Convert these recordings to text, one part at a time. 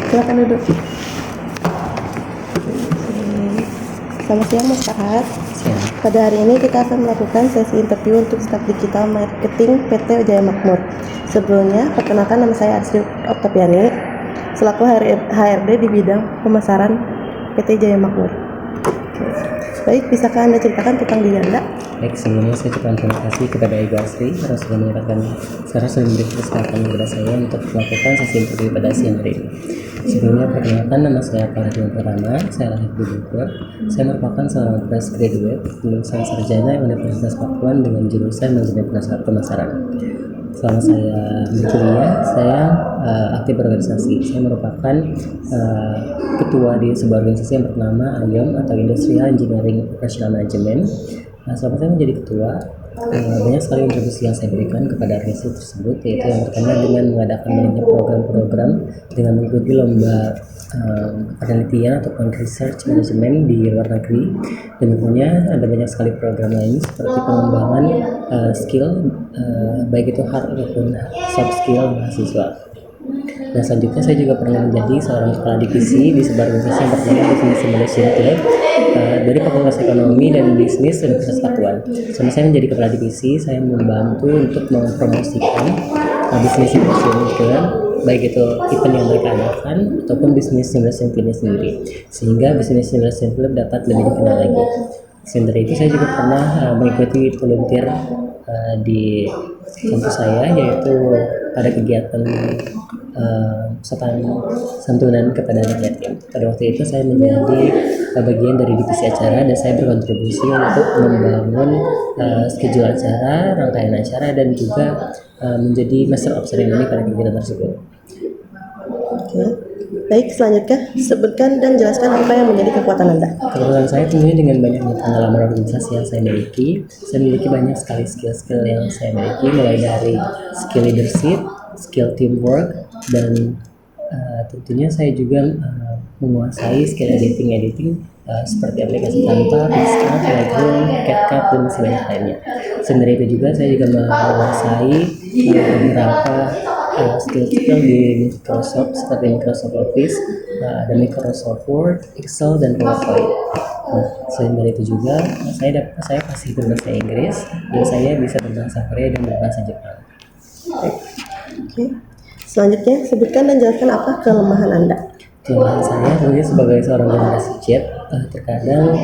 Silakan duduk. Selamat siang Mas Farhat. Siang. Pada hari ini kita akan melakukan sesi interview untuk staf digital marketing PT Jaya Makmur. Sebelumnya, perkenalkan nama saya Arsy Oktaviani, selaku HRD di bidang pemasaran PT Jaya Makmur. Baik, bisakah Anda ceritakan tentang diri Anda? Baik, sebelumnya saya ucapkan terima kasih kepada Ibu Asri karena sudah menyempatkan sekarang sudah memberi kesempatan kepada saya untuk melakukan sesi interview pada siang hari ini. Sebelumnya, perkenalkan nama saya Farhat Pratama, saya lahir di Bogor. Saya merupakan seorang fresh graduate lulusan sarjana Universitas Pakuan dengan jurusan manajemen pemasaran. Selama saya berkuliah, saya aktif berorganisasi. Saya merupakan ketua di sebuah organisasi yang bernama IOM atau Industrial Engineering Operational Management. Selama saya menjadi ketua, banyak sekali kontribusi yang saya berikan kepada organisasi tersebut, yaitu yang pertama dengan mengadakan banyak program-program dengan mengikuti lomba penelitian ataupun research management di luar negeri, dan tentunya ada banyak sekali program lain seperti pengembangan skill baik itu hard ataupun soft skill mahasiswa. Dan selanjutnya saya juga pernah menjadi seorang kepala divisi di sebuah organisasi yang bernama Business Simulation Club dari Fakultas Ekonomi dan Bisnis Universitas Pakuan. Selama saya menjadi kepala divisi, saya membantu untuk mempromosikan Business Simulation Club, baik itu event yang mereka adakan ataupun Business Simulation Club sendiri, sehingga Business Simulation Club dapat lebih dikenal lagi. Selain dari itu, saya juga pernah mengikuti volunteer di kampus saya, yaitu pada kegiatan santunan kepada anak yatim. Pada waktu itu saya menjadi bagian dari divisi acara dan saya berkontribusi untuk membangun schedule acara, rangkaian acara, dan juga menjadi master of ceremony pada kegiatan tersebut. Oke. Baik, selanjutnya sebutkan dan jelaskan apa yang menjadi kekuatan Anda. Kekuatan saya tentunya dengan banyaknya pengalaman organisasi yang saya memiliki banyak sekali skill-skill yang saya miliki, mulai dari skill leadership, skill teamwork, dan tentunya saya juga menguasai skill editing seperti aplikasi Canva, Pixar, Lightroom, CapCut, dan masih banyak lainnya. Selain dari itu juga saya juga menguasai beberapa skill di Microsoft seperti Microsoft Office, ada Microsoft Word, Excel, dan PowerPoint. Selain dari itu juga saya fasih berbahasa Inggris dan saya bisa berbahasa Korea dan berbahasa Jepang. Oke. Selanjutnya sebutkan dan jelaskan apa kelemahan Anda. Kelemahan saya tentunya sebagai seorang generasi Z, terkadang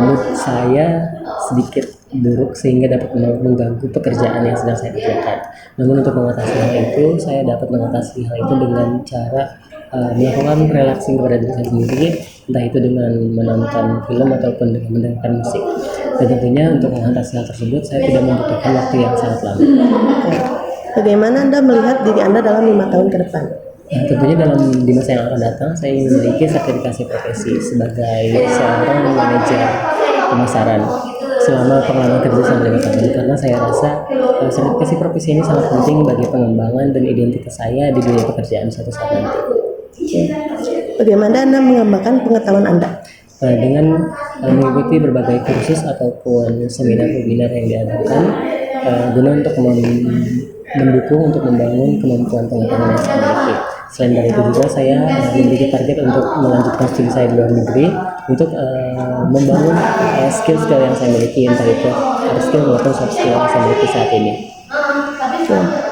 mood saya sedikit buruk sehingga dapat mengganggu pekerjaan yang sedang saya kerjakan. Namun untuk mengatasi hal itu, saya dapat mengatasi hal itu dengan cara melakukan relaxing kepada diri saya sendiri, entah itu dengan menonton film ataupun dengan mendengarkan musik. Dan tentunya untuk mengatasi hal tersebut, saya tidak membutuhkan waktu yang sangat lama. Bagaimana Anda melihat diri Anda dalam 5 tahun ke depan? Tentunya di masa yang akan datang, saya ingin memiliki sertifikasi profesi sebagai seorang manajer pemasaran selama pengalaman kerja selama 5 tahun, karena saya rasa sertifikasi profesi ini sangat penting bagi pengembangan dan identitas saya di dunia pekerjaan suatu saat nanti. Bagaimana Anda mengembangkan pengetahuan Anda? Dengan mengikuti berbagai kursus ataupun seminar-webinar yang diadakan guna untuk mendukung untuk membangun kemampuan pengetahuan yang saya miliki. Selain dari itu juga saya memiliki target untuk melanjutkan studi saya di luar negeri untuk membangun skill-skill yang saya miliki, entah itu hard skill maupun soft skill yang saya miliki saat ini.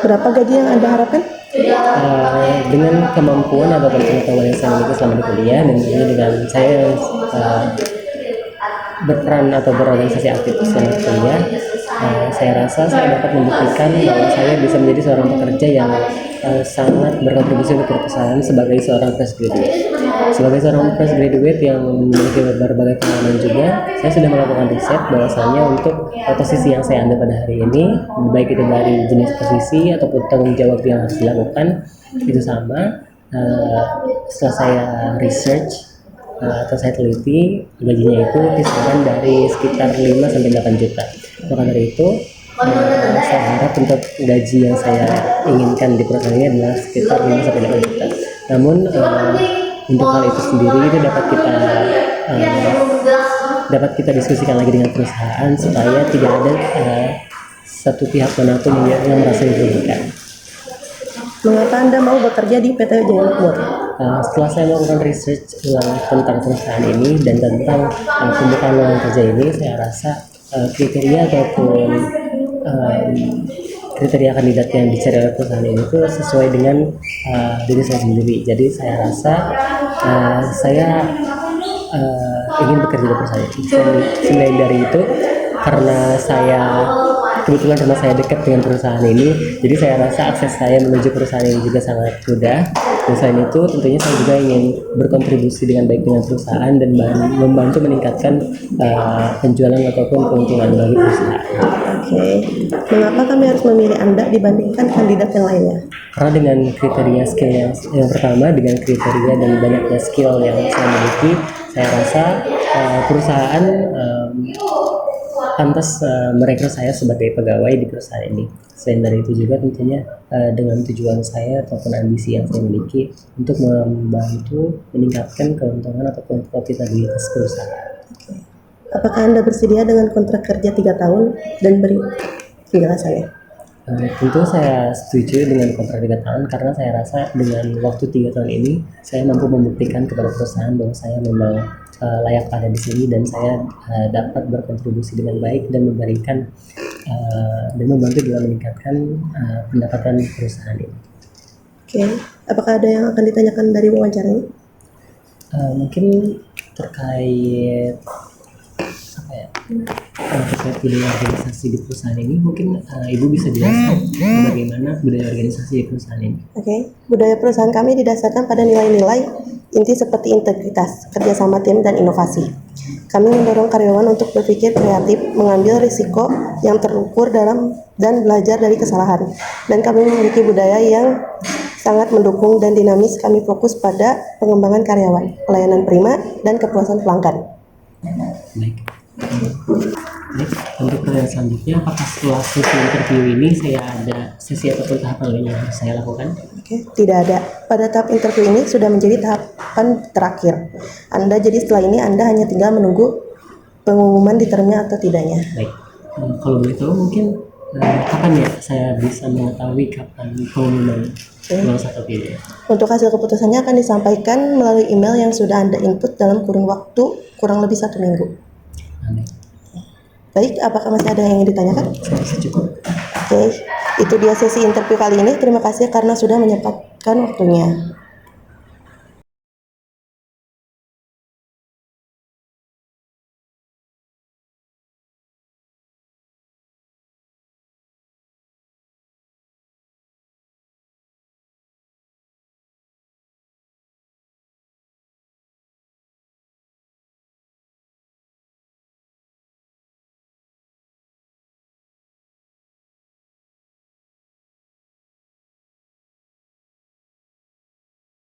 Berapa gaji yang Anda harapkan? Dengan kemampuan ataupun pengetahuan yang saya miliki selama di kuliah, dan dengan saya berperan atau berorganisasi aktif selama kuliah, saya rasa saya dapat membuktikan bahwa saya bisa menjadi seorang pekerja yang sangat berkontribusi untuk perusahaan sebagai seorang fresh graduate. Sebagai seorang fresh graduate yang memiliki berbagai pengalaman juga, saya sudah melakukan riset bahwasannya untuk posisi yang saya ambil pada hari ini, baik itu dari jenis posisi ataupun tanggung jawab yang harus dilakukan, itu sama. Setelah saya research atau saya teliti, gajinya itu kisaran dari sekitar 5-8 juta. Maka dari itu saya harap untuk gaji yang saya inginkan di perusahaan ini adalah sekitar 5-8 juta. Namun untuk hal itu sendiri itu dapat kita diskusikan lagi dengan perusahaan supaya tidak ada satu pihak manapun yang merasa dirugikan. Mengapa Anda mau bekerja di PT Jaya Makmur? setelah saya melakukan research ulang tentang perusahaan ini dan tentang pembukaan lowongan kerja ini, saya rasa kriteria ataupun kriteria kandidat yang dicari oleh perusahaan ini itu sesuai dengan diri saya sendiri. Jadi saya rasa saya ingin bekerja di perusahaan ini. Selain dari itu, karena saya kebetulan karena saya dekat dengan perusahaan ini, jadi saya rasa akses saya menuju perusahaan ini juga sangat mudah. Dan selain itu, tentunya saya juga ingin berkontribusi dengan baik dengan perusahaan dan membantu meningkatkan penjualan ataupun keuntungan bagi perusahaan. Oke, mengapa kami harus memilih Anda dibandingkan kandidat yang lainnya? Karena dengan kriteria skill yang pertama, dengan kriteria dan banyaknya skill yang saya miliki, saya rasa perusahaan pantas merekrut saya sebagai pegawai di perusahaan ini. Selain dari itu juga tentunya dengan tujuan saya ataupun ambisi yang saya miliki untuk membantu meningkatkan keuntungan ataupun profitabilitas perusahaan. Apakah Anda bersedia dengan kontrak kerja 3 tahun dan beri penjelasannya? Tentu saya setuju dengan kontrak 3 tahun karena saya rasa dengan waktu 3 tahun ini saya mampu membuktikan kepada perusahaan bahwa saya memang layak ada di sini dan saya dapat berkontribusi dengan baik dan memberikan dan membantu dalam meningkatkan pendapatan perusahaan ini. Oke, apakah ada yang akan ditanyakan dari wawancara ini? Mungkin terkait terkait budaya organisasi di perusahaan ini, mungkin Ibu bisa jelaskan bagaimana budaya organisasi di perusahaan ini. Oke, budaya perusahaan kami didasarkan pada nilai-nilai inti seperti integritas, kerjasama tim, dan inovasi. Kami mendorong karyawan untuk berpikir kreatif, mengambil risiko yang terukur dan belajar dari kesalahan. Dan kami memiliki budaya yang sangat mendukung dan dinamis. Kami fokus pada pengembangan karyawan, pelayanan prima, dan kepuasan pelanggan. Baik. Untuk pertanyaan selanjutnya, apakah setelah sesi interview ini saya ada sesi ataupun tahapan lain yang harus saya lakukan? Oke, tidak ada. Pada tahap interview ini sudah menjadi tahapan terakhir. Jadi setelah ini Anda hanya tinggal menunggu pengumuman diterima atau tidaknya. Baik. Kalau boleh tahu mungkin kapan ya saya bisa mengetahui kapan pengumuman lolos atau tidak? Untuk hasil keputusannya akan disampaikan melalui email yang sudah Anda input dalam kurun waktu kurang lebih 1 minggu. Baik, apakah masih ada yang ingin ditanyakan? Saya rasa cukup. Oke, itu dia sesi interview kali ini. Terima kasih karena sudah menyempatkan waktunya.